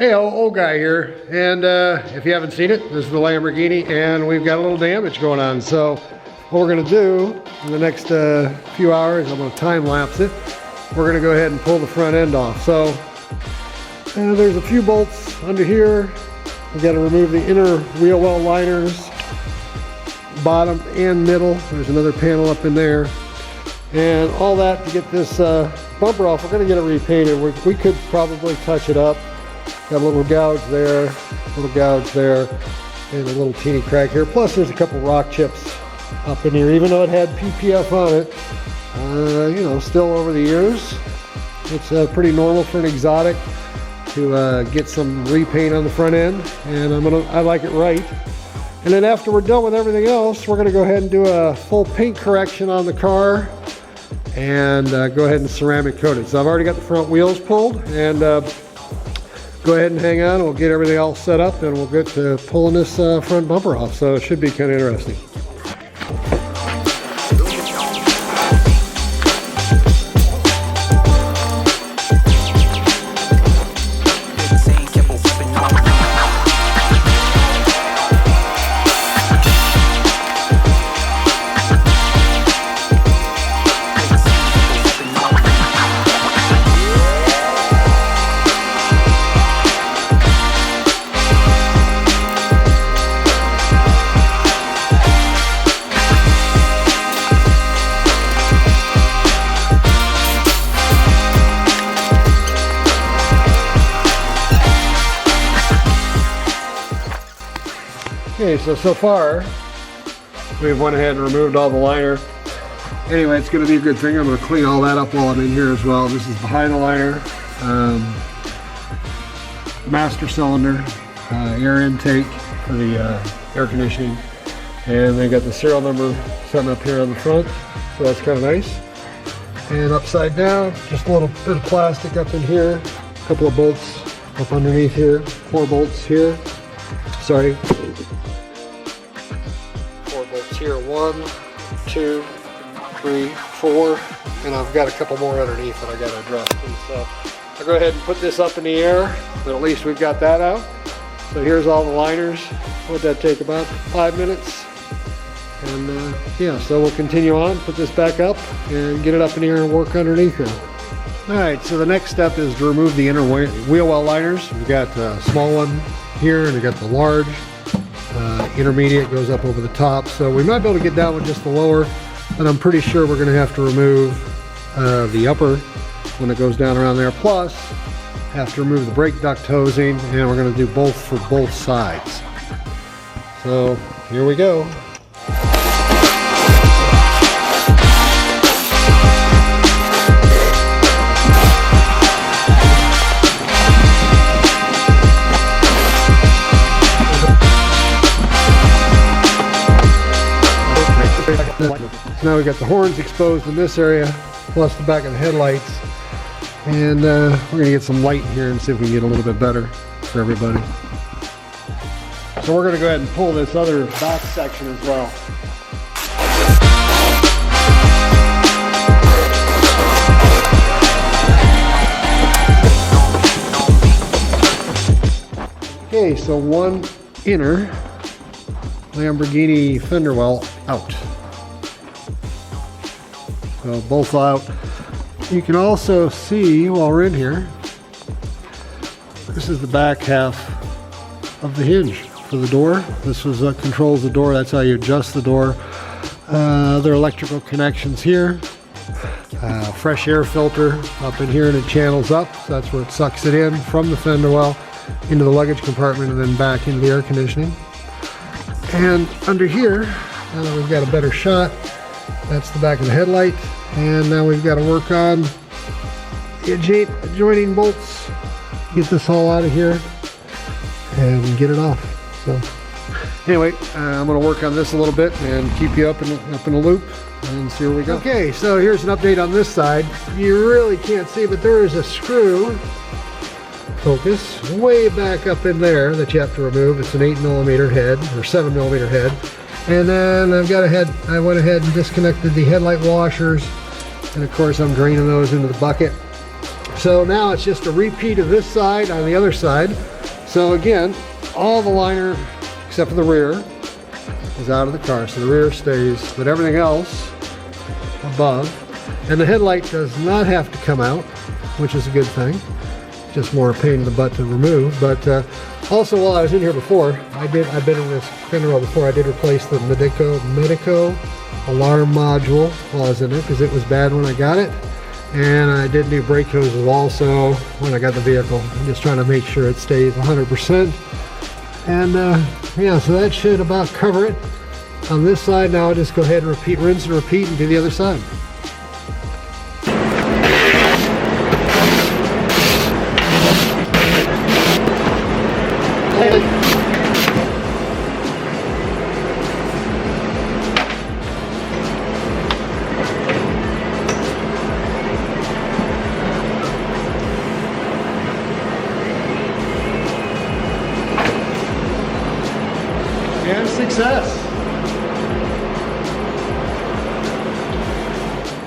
Hey, old guy here, and if you haven't seen it, this is the Lamborghini, and we've got a little damage going on. So what we're gonna do in the next few hours, I'm gonna time lapse it. We're gonna go ahead and pull the front end off. So there's a few bolts under here. We got to remove the inner wheel well liners, bottom and middle. There's another panel up in there, and all that to get this bumper off. We're gonna get it repainted. We could probably touch it up. Got a little gouge there, and a little teeny crack here. Plus there's a couple rock chips up in here. Even though it had PPF on it, you know, still over the years, it's pretty normal for an exotic to get some repaint on the front end, and I like it right. And then after we're done with everything else, we're gonna go ahead and do a full paint correction on the car and go ahead and ceramic coat it. So I've already got the front wheels pulled, and go ahead and hang on. We'll get everything all set up and we'll get to pulling this front bumper off. So it should be kind of interesting. Okay, so far we've went ahead and removed all the liner. Anyway, it's going to be a good thing. I'm going to clean all that up while I'm in here as well. This is behind the liner, master cylinder, air intake for the air conditioning, and they got the serial number sitting up here on the front, so that's kind of nice. And upside down, just a little bit of plastic up in here, a couple of bolts up underneath here, 4 bolts here. Sorry. 4 bolts here, 1, 2, 3, 4, and I've got a couple more underneath that I got to address. And so I'll go ahead and put this up in the air, but at least we've got that out. So here's all the liners. What'd that take, about 5 minutes? And yeah, so we'll continue on, put this back up, and get it up in the air and work underneath here. All right, so the next step is to remove the inner wheel well liners. We've got a small one here, and we got the large. Intermediate goes up over the top, so we might be able to get down with just the lower, but I'm pretty sure we're going to have to remove the upper when it goes down around there. Plus, have to remove the brake duct hosing, and we're going to do both for both sides. So here we go. So now we got the horns exposed in this area, plus the back of the headlights, and we're going to get some light in here and see if we can get a little bit better for everybody. So we're going to go ahead and pull this other back section as well. Okay, so one inner Lamborghini fender well out. So both out. You can also see while we're in here, this is the back half of the hinge for the door. This is controls the door. That's how you adjust the door. Other electrical connections here. Fresh air filter up in here, and it channels up. So that's where it sucks it in from the fender well into the luggage compartment and then back into the air conditioning. And under here, now that we've got a better shot, that's the back of the headlight. And now we've got to work on the adjoining bolts, get this all out of here and get it off. So anyway, I'm going to work on this a little bit and keep you up in the loop and see where we go. Okay, so here's an update on this side. You really can't see, but there is a screw, focus, way back up in there that you have to remove. It's an 8mm head or 7mm head. And then I went ahead and disconnected the headlight washers, and of course I'm draining those into the bucket. So now it's just a repeat of this side on the other side. So again, all the liner except for the rear is out of the car, so the rear stays, but everything else above. And the headlight does not have to come out, which is a good thing. Just more a pain in the butt to remove. But also, while I was in here before, I've been in this fender well before. I did replace the Medico alarm module while I was in it because it was bad when I got it. And I did new brake hoses also when I got the vehicle. I'm just trying to make sure it stays 100%. And yeah, so that should about cover it. On this side now, I'll just go ahead and rinse and repeat and do the other side. And success.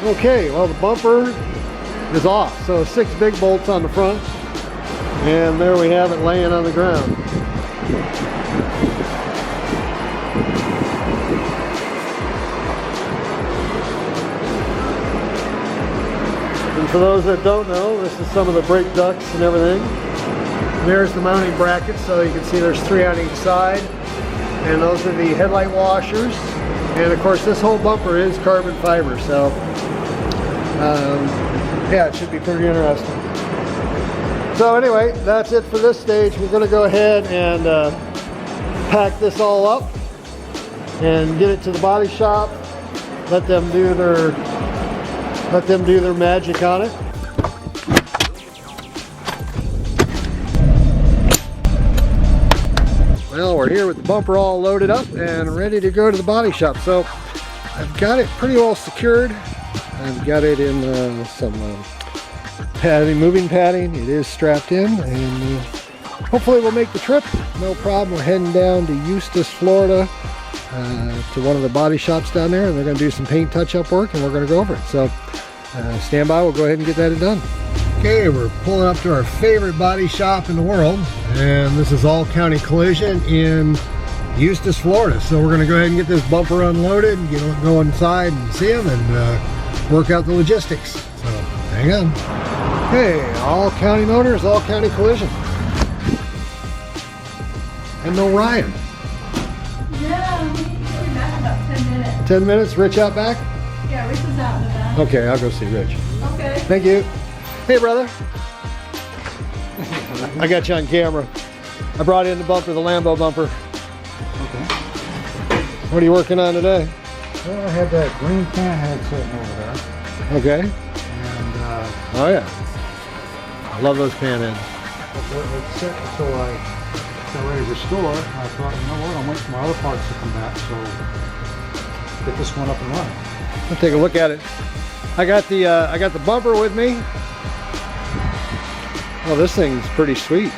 Okay, well the bumper is off. So 6 big bolts on the front. And there we have it laying on the ground. And for those that don't know, this is some of the brake ducts and everything. And there's the mounting brackets, so you can see there's 3 on each side. And those are the headlight washers. And of course this whole bumper is carbon fiber, so yeah, it should be pretty interesting. So anyway, that's it for this stage. We're going to go ahead and pack this all up and get it to the body shop. Let them do their magic on it. Well, we're here with the bumper all loaded up and ready to go to the body shop. So I've got it pretty well secured. I've got it in some padding, moving padding. It is strapped in, and hopefully we'll make the trip. No problem. We're heading down to Eustis, Florida, to one of the body shops down there, and they're going to do some paint touch-up work, and we're going to go over it. So stand by. We'll go ahead and get that done. Okay, we're pulling up to our favorite body shop in the world, and this is All County Collision in Eustis, Florida. So we're going to go ahead and get this bumper unloaded and go inside and see them and work out the logistics. So hang on. Hey, All County Motors, All County Collision. And no Ryan. Yeah, we'll be back in about 10 minutes. 10 minutes? Rich out back? Yeah, Rich is out in the back. Okay, I'll go see Rich. Okay. Thank you. Hey, brother. I got you on camera. I brought in the bumper, the Lambo bumper. Okay. What are you working on today? Well, I had that green can head sitting over there. Okay. And Oh, yeah. I love those pan ends. it's set until I got ready to restore. I thought, you know what, I'm waiting for my other parts to come back, so get this one up and running. I'll take a look at it. I got the bumper with me. Oh, this thing's pretty sweet.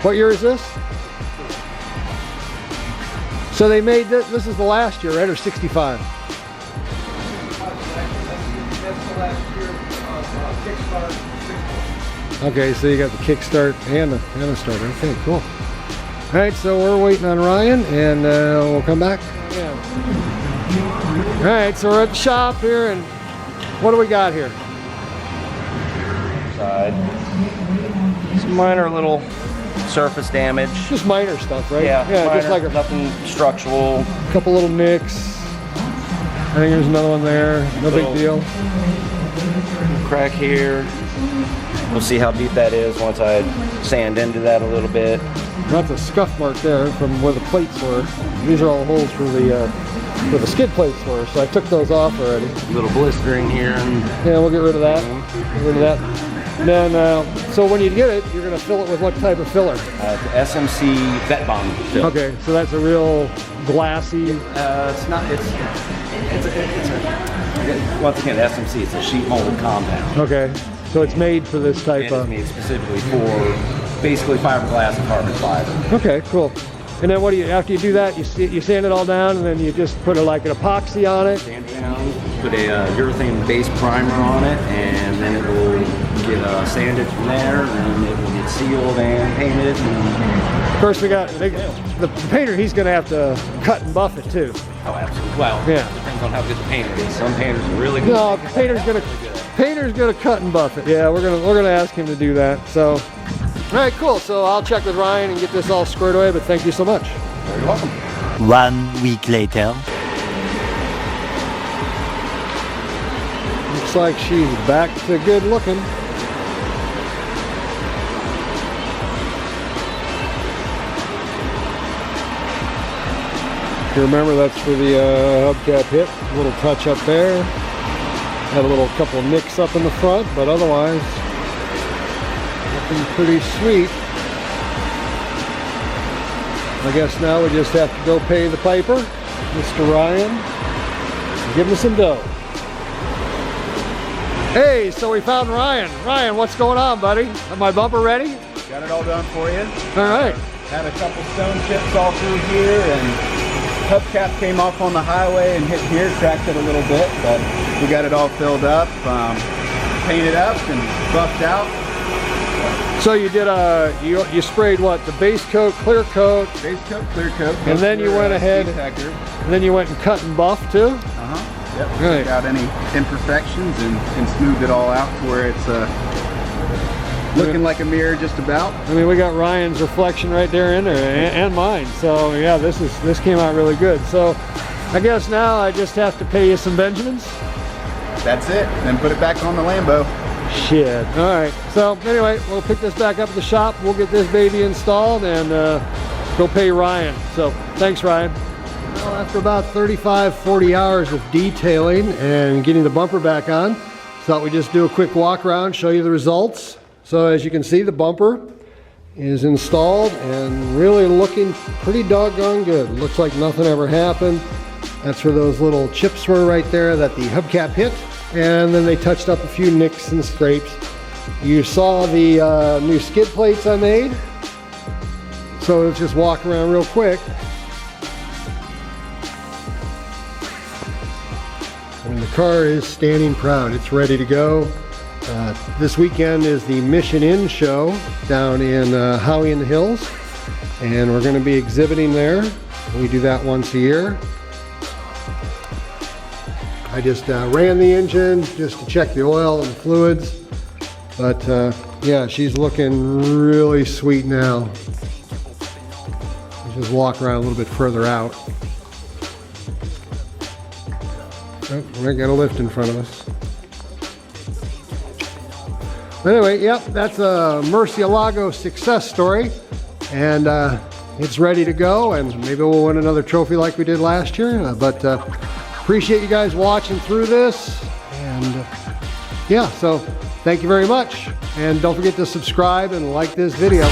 What year is this? So they made this. This is the last year, right, or 65? Okay, so you got the kickstart and the starter. Okay, cool. All right, so we're waiting on Ryan, and we'll come back. All right, so we're at the shop here, and what do we got here? Side. Some minor little surface damage. Just minor stuff, right? Yeah, minor, just like nothing structural. a couple little nicks. I think there's another one there. No big deal. Crack here. We'll see how deep that is once I sand into that a little bit. That's a scuff mark there from where the plates were. These are all holes where the skid plates were, so I took those off already. A little blistering here. And Yeah, we'll get rid of that. Get rid of that. And then, so when you get it, you're going to fill it with what type of filler? SMC vet bomb fill. Okay, so that's a real glassy. It's not. It's once again SMC. It's a sheet molded compound. Okay, so it's made for this type And of. it's made specifically for basically fiberglass and carbon fiber. Okay, cool. And then what do you? After you do that, you sand it all down, and then you just put like an epoxy on it. Sand down, put a urethane base primer on it, and then it will get sanded from there, and it will be painted, sealed, and painted. And Of course, we got the painter. He's going to have to cut and buff it too. oh, absolutely. Well, Yeah. depends on how good the painter is. Some painters are really good. No, painter's gonna cut and buff it. Yeah, we're gonna ask him to do that. So, all right, cool. So I'll check with Ryan and get this all squared away. But thank you so much. You're welcome. 1 week later. Looks like she's back to good looking. You remember that's for the hubcap hit. A little touch up there. Had a little couple of nicks up in the front, but otherwise looking pretty sweet. I guess now we just have to go pay the piper, Mr. Ryan, and give him some dough. Hey, so we found Ryan. Ryan, what's going on, buddy? Is my bumper ready? Got it all done for you. All right. Had a couple stone chips all through here, and hubcap came off on the highway and hit here, cracked it a little bit, but we got it all filled up, painted up and buffed out. So you did you sprayed what? The base coat, clear coat, Base coat, clear coat. and then you went ahead, Detector. and then you went and cut and buffed too? Yep. Right. Took out any imperfections and smoothed it all out to where it's looking like a mirror just about. I mean, we got Ryan's reflection right there in there, and mine. So yeah, this came out really good. So I guess now I just have to pay you some Benjamins. That's it. Then put it back on the Lambo. Shit. All right. So anyway, we'll pick this back up at the shop. We'll get this baby installed and go pay Ryan. So thanks, Ryan. Well, after about 35, 40 hours of detailing and getting the bumper back on, thought we'd just do a quick walk around, show you the results. So as you can see, the bumper is installed and really looking pretty doggone good. Looks like nothing ever happened. That's where those little chips were right there that the hubcap hit. And then they touched up a few nicks and scrapes. You saw the new skid plates I made. So let's just walk around real quick. And the car is standing proud. It's ready to go. This weekend is the Mission Inn show down in Howie in the Hills. And we're going to be exhibiting there. We do that once a year. I just ran the engine just to check the oil and the fluids, but yeah, she's looking really sweet now. Let's just walk around a little bit further out. Oh, we got a lift in front of us. Anyway, yep, that's a Murcielago success story, and it's ready to go, and maybe we'll win another trophy like we did last year, but appreciate you guys watching through this, and yeah, so thank you very much, and don't forget to subscribe and like this video.